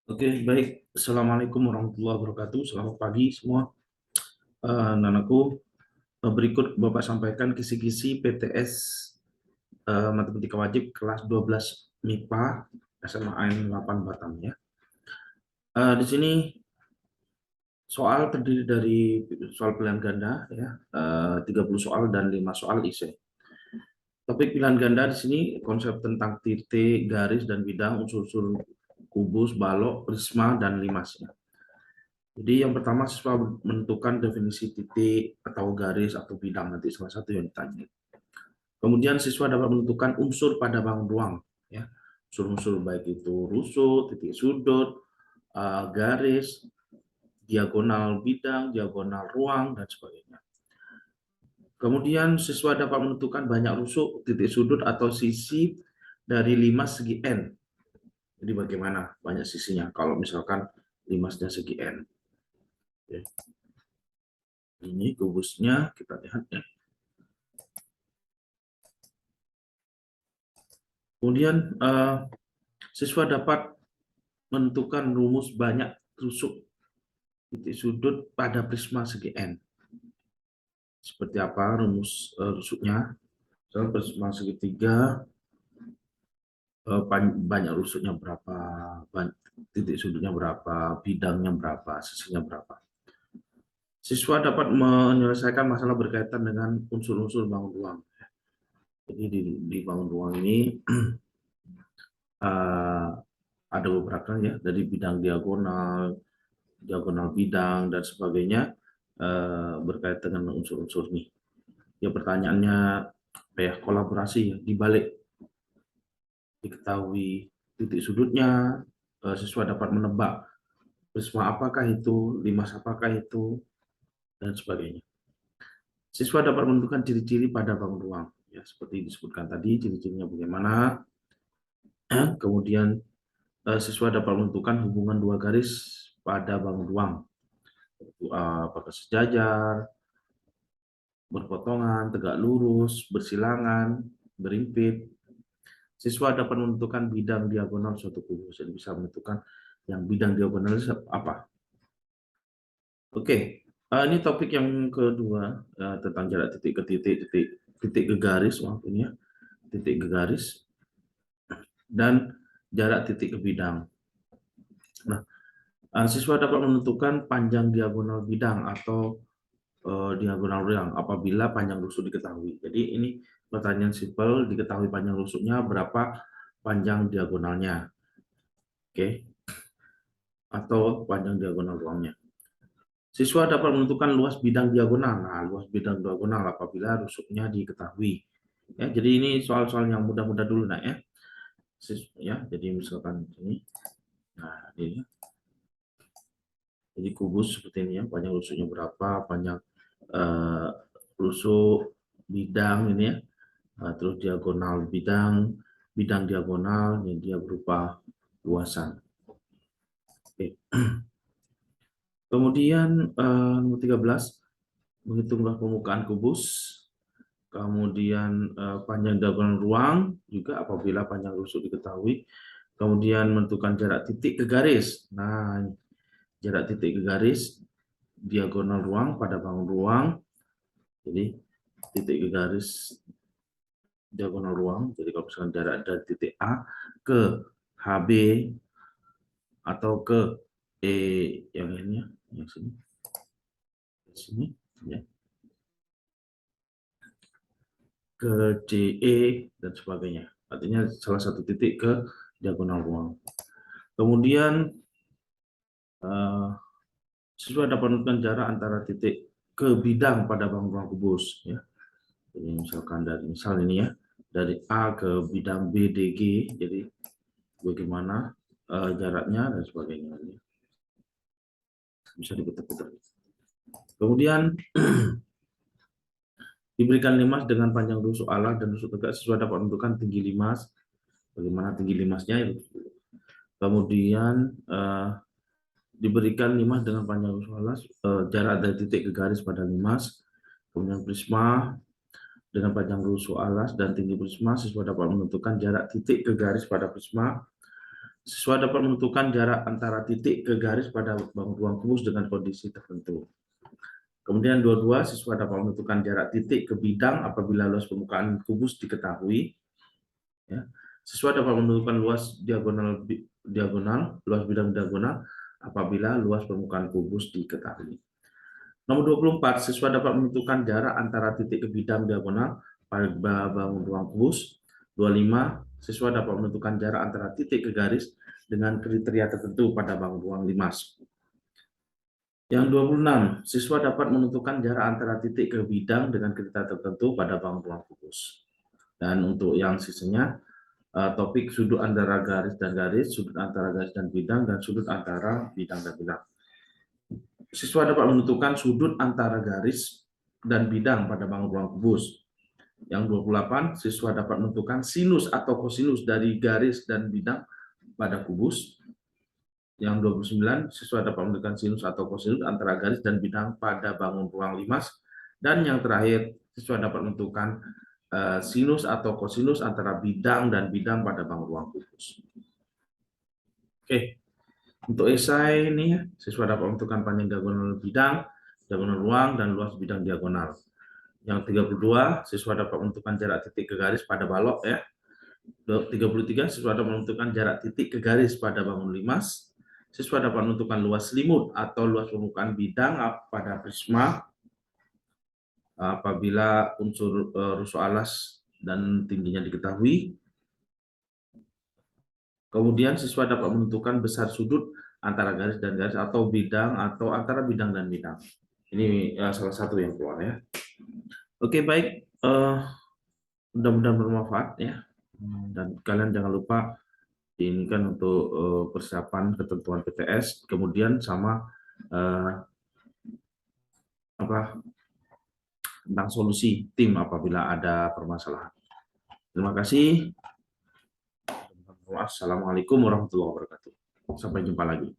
Oke, baik. Assalamualaikum warahmatullahi wabarakatuh. Selamat pagi semua. Nanaku, berikut Bapak sampaikan kisi-kisi PTS Matematika Wajib kelas 12 MIPA SMA AN 8 Batam ya. Di sini soal terdiri dari soal pilihan ganda ya, 30 soal dan 5 soal esai. Topik pilihan ganda di sini konsep tentang titik, garis dan bidang, unsur-unsur kubus, balok, prisma dan limasnya. Jadi yang pertama siswa menentukan definisi titik atau garis atau bidang, nanti salah satu yang ditanya. Kemudian siswa dapat menentukan unsur pada bangun ruang, ya, unsur-unsur baik itu rusuk, titik sudut, garis, diagonal bidang, diagonal ruang dan sebagainya. Kemudian siswa dapat menentukan banyak rusuk, titik sudut atau sisi dari limas segi n. Jadi bagaimana banyak sisinya kalau misalkan limasnya segi n. Oke. Ini kubusnya kita lihat ya. Kemudian siswa dapat menentukan rumus banyak rusuk titik sudut pada prisma segi n. Seperti apa rumus rusuknya? Misalnya prisma segitiga, banyak rusuknya berapa, titik sudutnya berapa, bidangnya berapa, sisinya berapa. Siswa dapat menyelesaikan masalah berkaitan dengan unsur-unsur bangun ruang. Jadi di bangun ruang ini ada beberapa ya, dari bidang diagonal, diagonal bidang dan sebagainya, berkaitan dengan unsur-unsur nih. Ya pertanyaannya kolaborasi ya, dibalik diketahui titik sudutnya, siswa dapat menebak prisma apakah itu, limas apakah itu, dan sebagainya. Siswa dapat menentukan ciri-ciri pada bangun ruang, ya seperti disebutkan tadi, ciri-cirinya bagaimana. Kemudian siswa dapat menentukan hubungan dua garis pada bangun ruang, apakah sejajar, berpotongan, tegak lurus, bersilangan, berimpit. Siswa dapat menentukan bidang diagonal suatu kubus, jadi bisa menentukan yang bidang diagonal apa. Oke, ini topik yang kedua tentang jarak titik ke titik, titik ke garis, maaf ini ya, titik ke garis dan jarak titik ke bidang. Nah, siswa dapat menentukan panjang diagonal bidang atau diagonal ruang apabila panjang rusuk diketahui. Jadi ini pertanyaan simpel, diketahui panjang rusuknya berapa panjang diagonalnya. Oke. Atau panjang diagonal ruangnya. Siswa dapat menentukan luas bidang diagonal. Nah, luas bidang diagonal apabila rusuknya diketahui. Ya, jadi ini soal-soal yang mudah-mudah dulu nak ya. Ya, jadi misalkan ini. Nah, ini. Jadi kubus seperti ini ya, panjang rusuknya berapa, panjang rusuk bidang ini ya. Terus diagonal bidang, bidang diagonal yang dia berupa luasan. Oke. Kemudian nomor 13, menghitunglah permukaan kubus. Kemudian panjang diagonal ruang juga apabila panjang rusuk diketahui. Kemudian menentukan jarak titik ke garis. Nah, jarak titik ke garis diagonal ruang pada bangun ruang. Jadi titik ke garis diagonal ruang. Jadi kalau misalkan jarak dari titik A ke HB atau ke E yang lainnya, yang sini, ya, ke DE dan sebagainya. Artinya salah satu titik ke diagonal ruang. Kemudian siswa dapat menentukan jarak antara titik ke bidang pada bangun ruang kubus. Ya. Jadi misalkan dari misal ini ya, dari A ke bidang BDG, jadi bagaimana jaraknya dan sebagainya. Bisa diputar-putar. Kemudian diberikan limas dengan panjang rusuk alas dan rusuk tegak, siswa dapat menentukan tinggi limas, bagaimana tinggi limasnya. Kemudian diberikan limas dengan panjang rusuk alas, jarak dari titik ke garis pada limas. Kemudian prisma dengan panjang rusuk alas dan tinggi prisma, siswa dapat menentukan jarak titik ke garis pada prisma. Siswa dapat menentukan jarak antara titik ke garis pada bangun ruang kubus dengan kondisi tertentu. Kemudian 22, siswa dapat menentukan jarak titik ke bidang apabila luas permukaan kubus diketahui. Ya. Siswa dapat menentukan luas luas bidang diagonal apabila luas permukaan kubus diketahui. Nomor 24, siswa dapat menentukan jarak antara titik ke bidang diagonal pada bangun ruang kubus. 25, siswa dapat menentukan jarak antara titik ke garis dengan kriteria tertentu pada bangun ruang limas. Yang 26, siswa dapat menentukan jarak antara titik ke bidang dengan kriteria tertentu pada bangun ruang kubus. Dan untuk yang sisanya, topik sudut antara garis dan garis, sudut antara garis dan bidang, dan sudut antara bidang dan bidang. Siswa dapat menentukan sudut antara garis dan bidang pada bangun ruang kubus. Yang 28, siswa dapat menentukan sinus atau kosinus dari garis dan bidang pada kubus. Yang 29, siswa dapat menentukan sinus atau kosinus antara garis dan bidang pada bangun ruang limas. Dan yang terakhir, siswa dapat menentukan sinus atau kosinus antara bidang dan bidang pada bangun ruang kubus. Oke, untuk esai ini, siswa dapat menentukan panjang diagonal bidang, diagonal ruang, dan luas bidang diagonal. Yang 32, siswa dapat menentukan jarak titik ke garis pada balok. 33, siswa dapat menentukan jarak titik ke garis pada bangun limas. Siswa dapat menentukan luas selimut atau luas permukaan bidang pada prisma apabila unsur rusuk alas dan tingginya diketahui. Kemudian siswa dapat menentukan besar sudut antara garis dan garis atau bidang atau antara bidang dan bidang. Ini salah satu yang keluar ya. Oke, baik. Mudah-mudahan bermanfaat ya. Dan kalian jangan lupa ini kan untuk persiapan ketentuan PTS, kemudian sama tentang solusi tim apabila ada permasalahan. Terima kasih. Wassalamualaikum warahmatullahi wabarakatuh. Sampai jumpa lagi.